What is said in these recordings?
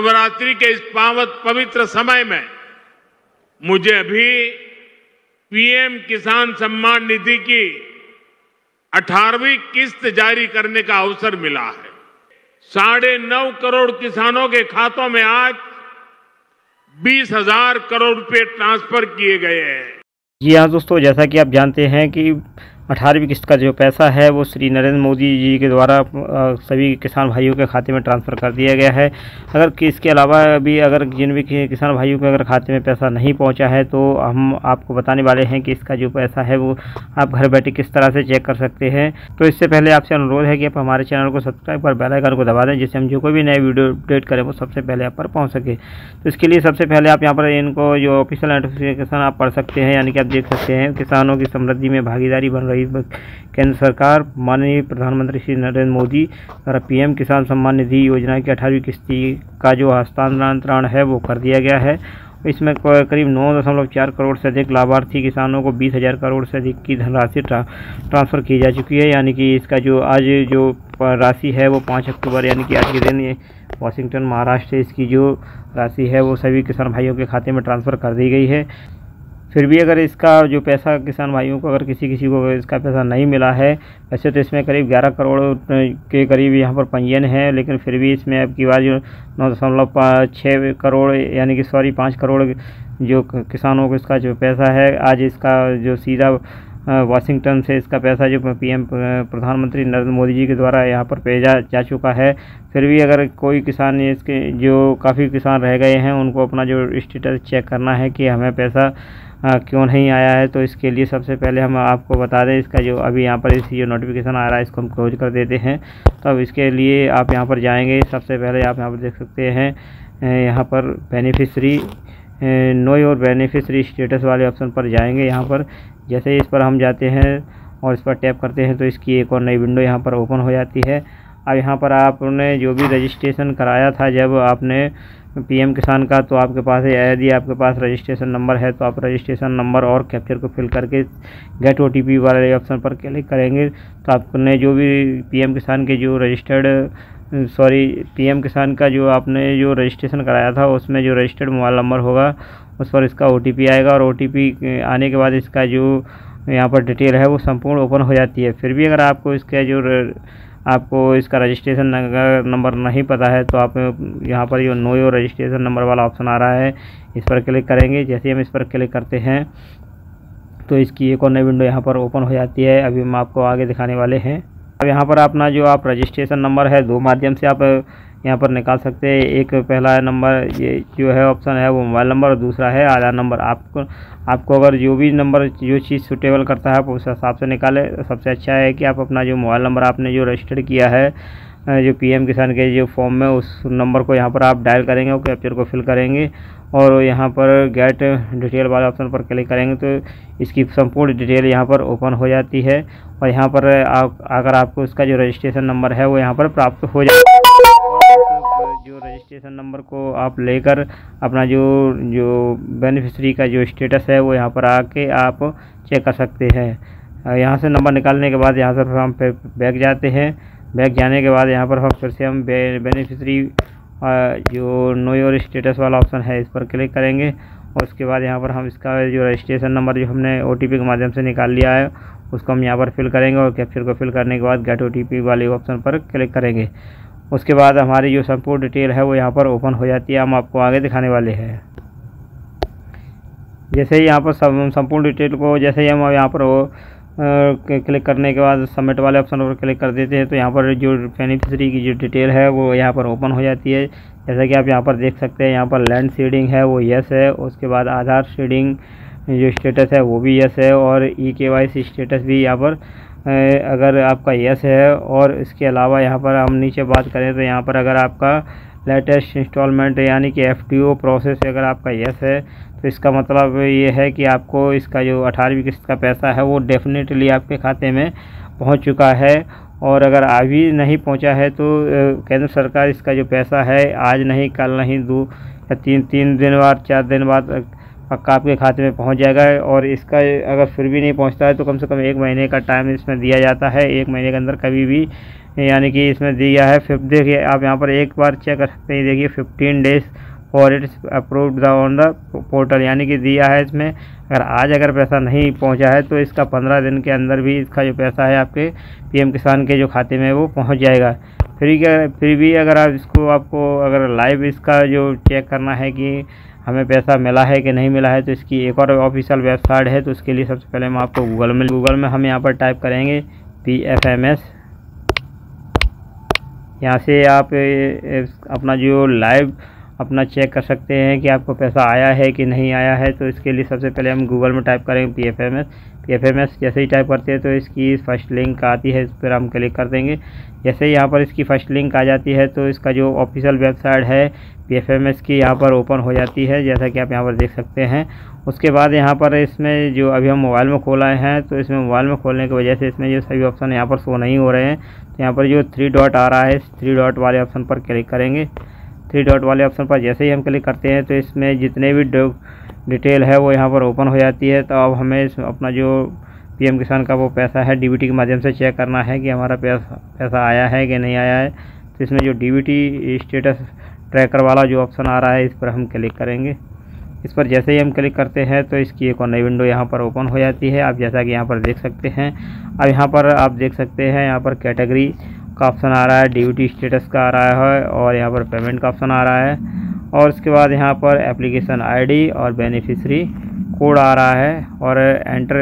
नवरात्रि के इस पवित्र समय में मुझे अभी पीएम किसान सम्मान निधि की 18वीं किस्त जारी करने का अवसर मिला है। 9.5 करोड़ किसानों के खातों में आज 20,000 करोड़ रुपए ट्रांसफर किए गए हैं। जी हाँ दोस्तों, जैसा कि आप जानते हैं कि 18वीं किस्त का जो पैसा है वो श्री नरेंद्र मोदी जी के द्वारा सभी किसान भाइयों के खाते में ट्रांसफ़र कर दिया गया है। अगर इसके अलावा भी अगर जिन भी किसान भाइयों के अगर खाते में पैसा नहीं पहुंचा है तो हम आपको बताने वाले हैं कि इसका जो पैसा है वो आप घर बैठे किस तरह से चेक कर सकते हैं। तो इससे पहले आपसे अनुरोध है कि आप हमारे चैनल को सब्सक्राइब कर बेल आइकन को दबा दें, जिससे हम जो कोई भी नए वीडियो अपडेट करें वो सबसे पहले आप पर पहुँच सके। तो इसके लिए सबसे पहले आप यहाँ पर इनको जो ऑफिशियल नोटिफिकेशन आप पढ़ सकते हैं, यानी कि आप देख सकते हैं किसानों की समृद्धि में भागीदारी बन रही केंद्र सरकार माननीय प्रधानमंत्री श्री नरेंद्र मोदी द्वारा पीएम किसान सम्मान निधि योजना की 18वीं किस्त का जो हस्तांतरण है वो कर दिया गया है। इसमें करीब 9.4 करोड़ से अधिक लाभार्थी किसानों को 20,000 करोड़ से अधिक की धनराशि ट्रांसफ़र की जा चुकी है। यानी कि इसका जो आज जो राशि है वो 5 अक्टूबर यानी कि आज के दिन वाशिंगटन महाराष्ट्र इसकी जो राशि है वो सभी किसान भाइयों के खाते में ट्रांसफ़र कर दी गई है। फिर भी अगर इसका जो पैसा किसान भाइयों को अगर किसी को इसका पैसा नहीं मिला है, वैसे तो इसमें करीब 11 करोड़ के करीब यहाँ पर पंजीयन है, लेकिन फिर भी इसमें अब की बार जो 9.6 करोड़ यानी कि 5 करोड़ जो किसानों को इसका जो पैसा है आज इसका जो सीधा वाशिंगटन से इसका पैसा जो पीएम प्रधानमंत्री नरेंद्र मोदी जी के द्वारा यहाँ पर भेजा जा चुका है। फिर भी अगर कोई किसान इसके जो काफ़ी किसान रह गए हैं उनको अपना जो स्टेटस चेक करना है कि हमें पैसा क्यों नहीं आया है, तो इसके लिए सबसे पहले हम आपको बता दें इसका जो अभी यहाँ पर इसी जो नोटिफिकेशन आ रहा है इसको हम क्लोज कर देते हैं। तो अब इसके लिए आप यहाँ पर जाएंगे, सबसे पहले आप यहाँ पर देख सकते हैं यहाँ पर beneficiary know your beneficiary status वाले ऑप्शन पर जाएंगे। यहाँ पर जैसे ही इस पर हम जाते हैं और इस पर टैप करते हैं तो इसकी एक और नई विंडो यहाँ पर ओपन हो जाती है। अब यहाँ पर आपने जो भी रजिस्ट्रेशन कराया था जब आपने पीएम किसान का, तो आपके पास यदि आपके पास रजिस्ट्रेशन नंबर है तो आप रजिस्ट्रेशन नंबर और कैप्चर को फिल करके गेट ओटीपी वाले ऑप्शन पर क्लिक करेंगे तो आपने जो भी पीएम किसान के जो पीएम किसान का जो आपने जो रजिस्ट्रेशन कराया था उसमें जो रजिस्टर्ड मोबाइल नंबर होगा उस पर इसका ओटीपी आएगा और ओटीपी आने के बाद इसका जो यहाँ पर डिटेल है वो संपूर्ण ओपन हो जाती है। फिर भी अगर आपको इसका रजिस्ट्रेशन नंबर नहीं पता है तो आप यहाँ पर जो नो योर रजिस्ट्रेशन नंबर वाला ऑप्शन आ रहा है इस पर क्लिक करेंगे। जैसे हम इस पर क्लिक करते हैं तो इसकी एक और नई विंडो यहाँ पर ओपन हो जाती है। अभी हम आपको आगे दिखाने वाले हैं। अब यहाँ पर अपना जो आप रजिस्ट्रेशन नंबर है 2 माध्यम से आप यहाँ पर निकाल सकते हैं। एक पहला नंबर ये जो है ऑप्शन है वो मोबाइल नंबर और दूसरा है आधार नंबर। आपको अगर जो भी नंबर जो चीज़ सूटेबल करता है आप उस हिसाब से निकालें। सबसे अच्छा है कि आप अपना जो मोबाइल नंबर आपने जो रजिस्टर किया है जो पीएम किसान के जो फॉर्म में उस नंबर को यहाँ पर आप डायल करेंगे और कैप्चर को फिल करेंगे और यहाँ पर गेट डिटेल वाले ऑप्शन पर क्लिक करेंगे तो इसकी संपूर्ण डिटेल यहाँ पर ओपन हो जाती है। और यहाँ पर अगर आपको इसका जो रजिस्ट्रेशन नंबर है वो यहाँ पर प्राप्त हो जाए जो रजिस्ट्रेशन नंबर को आप लेकर अपना जो बेनिफिशरी का जो स्टेटस है वो यहाँ पर आके आप चेक कर सकते हैं। यहाँ से नंबर निकालने के बाद यहाँ से हम फिर बैक जाते हैं। बैक जाने के बाद यहाँ पर हम फिर से हम बेनिफिशरी जो नो योर स्टेटस वाला ऑप्शन है इस पर क्लिक करेंगे और उसके बाद यहाँ पर हम इसका जो रजिस्ट्रेशन नंबर जो हमने ओटीपी के माध्यम से निकाल लिया है उसको हम यहाँ पर फिल करेंगे और कैप्चर को फिल करने के बाद गेट ओटीपी वाले ऑप्शन पर क्लिक करेंगे। उसके बाद हमारी जो संपूर्ण डिटेल है वो यहाँ पर ओपन हो जाती है। हम आपको आगे दिखाने वाले हैं। जैसे ही यहाँ पर संपूर्ण डिटेल को जैसे ही हम यहाँ पर क्लिक करने के बाद सबमिट वाले ऑप्शन पर क्लिक कर देते हैं तो यहाँ पर जो बेनिफिशरी की जो डिटेल है वो यहाँ पर ओपन हो जाती है। जैसा कि आप यहाँ पर देख सकते हैं यहाँ पर लैंड सीडिंग है वो यस है, उसके बाद आधार सीडिंग जो स्टेटस है वो भी यस है और EKYC स्टेटस भी यहाँ पर अगर आपका यस है। और इसके अलावा यहाँ पर हम नीचे बात करें तो यहाँ पर अगर आपका लेटेस्ट इंस्टॉलमेंट यानी कि FTO प्रोसेस अगर आपका यस है तो इसका मतलब ये है कि आपको इसका जो 18वीं किस्त का पैसा है वो डेफिनेटली आपके खाते में पहुंच चुका है। और अगर अभी नहीं पहुंचा है तो केंद्र सरकार इसका जो पैसा है आज नहीं कल नहीं 2 या 3 दिन बाद 4 दिन बाद पक्का आपके खाते में पहुंच जाएगा। और इसका अगर फिर भी नहीं पहुंचता है तो कम से कम 1 महीने का टाइम इसमें दिया जाता है। 1 महीने के अंदर कभी भी यानी कि इसमें दिया है। फिर देखिए आप यहाँ पर एक बार चेक कर सकते हैं, देखिए 15 days for its approved on the portal, यानी कि दिया है इसमें। अगर पैसा नहीं पहुंचा है तो इसका 15 दिन के अंदर भी इसका जो पैसा है आपके पीएम किसान के जो खाते में वो पहुंच जाएगा। फिर भी अगर आपको अगर लाइव इसका जो चेक करना है कि हमें पैसा मिला है कि नहीं मिला है, तो इसकी एक और ऑफिशियल वेबसाइट है। तो उसके लिए सबसे पहले हम आपको गूगल में हम यहाँ पर टाइप करेंगे PFMS। यहाँ से आप अपना जो लाइव अपना चेक कर सकते हैं कि आपको पैसा आया है कि नहीं आया है। तो इसके लिए सबसे पहले हम गूगल में टाइप करेंगे PFMS। जैसे ही टाइप करते हैं तो इसकी फर्स्ट लिंक आती है, इस पर हम क्लिक कर देंगे। जैसे ही यहाँ पर इसकी फर्स्ट लिंक आ जाती है तो इसका जो ऑफिशियल वेबसाइट है PFMS की यहाँ पर ओपन हो जाती है, जैसा कि आप यहाँ पर देख सकते हैं। उसके बाद यहाँ पर इसमें जो अभी हम मोबाइल में खोला है, तो इसमें मोबाइल में खोलने की वजह से इसमें जो सभी ऑप्शन यहाँ पर शो नहीं हो रहे हैं। तो यहाँ पर जो 3 डॉट आ रहा है, इस 3 डॉट वाले ऑप्शन पर क्लिक करेंगे। 3 डॉट वाले ऑप्शन पर जैसे ही हम क्लिक करते हैं तो इसमें जितने भी डिटेल है वो यहाँ पर ओपन हो जाती है। तो अब हमें अपना जो पीएम किसान का वो पैसा है डीबीटी के माध्यम से चेक करना है कि हमारा पैसा आया है कि नहीं आया है। तो इसमें जो डीबीटी स्टेटस ट्रैकर वाला जो ऑप्शन आ रहा है, इस पर हम क्लिक करेंगे। इस पर जैसे ही हम क्लिक करते हैं तो इसकी एक और नई विंडो यहाँ पर ओपन हो जाती है, आप जैसा कि यहाँ पर देख सकते हैं। अब यहाँ पर आप देख सकते हैं, यहाँ पर कैटेगरी का ऑप्शन आ रहा है, डीबीटी स्टेटस का आ रहा है, और यहाँ पर पेमेंट का ऑप्शन आ रहा है। और उसके बाद यहाँ पर एप्लीकेशन आईडी और बेनिफिशियरी कोड आ रहा है, और एंटर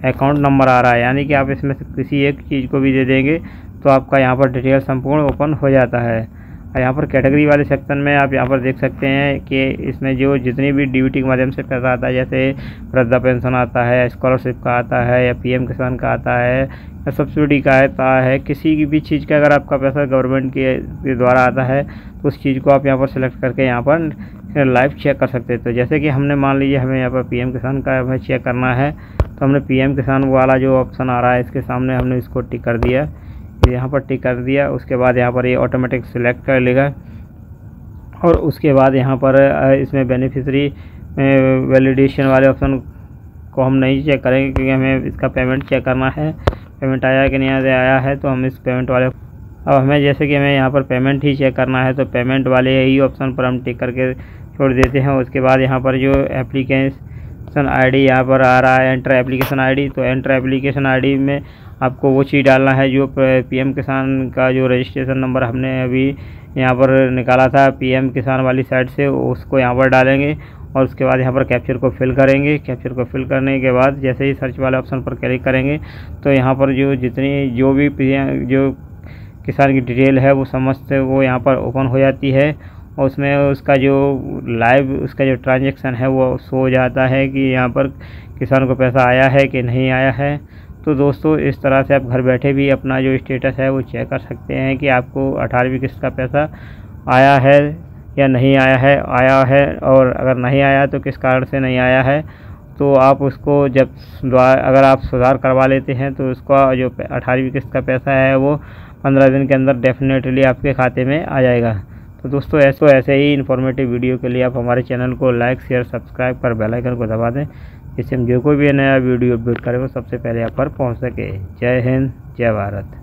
अकाउंट नंबर आ रहा है। यानी कि आप इसमें से किसी एक चीज़ को भी दे देंगे तो आपका यहाँ पर डिटेल संपूर्ण ओपन हो जाता है। और यहाँ पर कैटेगरी वाले सेक्शन में आप यहाँ पर देख सकते हैं कि इसमें जो जितनी भी डीबीटी के माध्यम से पैसा आता है, जैसे वृद्धा पेंशन आता है, स्कॉलरशिप का आता है, या पीएम किसान का आता है, या सब्सिडी का आता है, किसी की भी चीज़ का अगर आपका पैसा गवर्नमेंट के द्वारा आता है तो उस चीज़ को आप यहाँ पर सेलेक्ट करके यहाँ पर लाइव चेक कर सकते हैं। तो जैसे कि हमने मान लीजिए हमें यहाँ पर पीएम किसान का हमें चेक करना है, तो हमने पीएम किसान वाला जो ऑप्शन आ रहा है इसके सामने हमने इसको टिक कर दिया, यहाँ पर टिक कर दिया। उसके बाद यहाँ पर ये ऑटोमेटिक सिलेक्ट कर लेगा, और उसके बाद यहाँ पर इसमें बेनिफिशियरी वैलिडेशन वाले ऑप्शन को हम नहीं चेक करेंगे, क्योंकि हमें इसका पेमेंट चेक करना है, पेमेंट आया कि नहीं आया है। तो हम इस पेमेंट वाले, अब हमें जैसे कि हमें यहाँ पर पेमेंट ही चेक करना है, तो पेमेंट वाले ही ऑप्शन पर हम टिक करके छोड़ देते हैं। उसके बाद यहाँ पर जो एप्लीकेशन आईडी यहाँ पर आ रहा है, एंटर एप्लीकेशन आईडी, तो एंटर एप्लीकेशन आईडी में आपको वो चीज़ डालना है जो पीएम किसान का जो रजिस्ट्रेशन नंबर हमने अभी यहाँ पर निकाला था पीएम किसान वाली साइट से, उसको यहाँ पर डालेंगे। और उसके बाद यहाँ पर कैप्चर को फिल करेंगे। कैप्चर को फिल करने के बाद जैसे ही सर्च वाले ऑप्शन पर क्लिक करेंगे तो यहाँ पर जो भी जो किसान की डिटेल है वो समस्त वो यहाँ पर ओपन हो जाती है, और उसमें उसका जो लाइव उसका जो ट्रांजैक्शन है वो शो हो जाता है कि यहाँ पर किसान को पैसा आया है कि नहीं आया है। तो दोस्तों, इस तरह से आप घर बैठे भी अपना जो स्टेटस है वो चेक कर सकते हैं कि आपको 18वीं किस्त का पैसा आया है या नहीं आया है, और अगर नहीं आया तो किस कारण से नहीं आया है। तो आप उसको अगर आप सुधार करवा लेते हैं तो उसका जो 18वीं किस्त का पैसा है वो 15 दिन के अंदर डेफिनेटली आपके खाते में आ जाएगा। तो दोस्तों, ऐसे ही इन्फॉर्मेटिव वीडियो के लिए आप हमारे चैनल को लाइक, शेयर, सब्सक्राइब कर बेल आइकन को दबा दें, जिससे हम जो कोई भी नया वीडियो अपलोड करें वो सबसे पहले आप पर पहुंच सके। जय हिंद, जय भारत।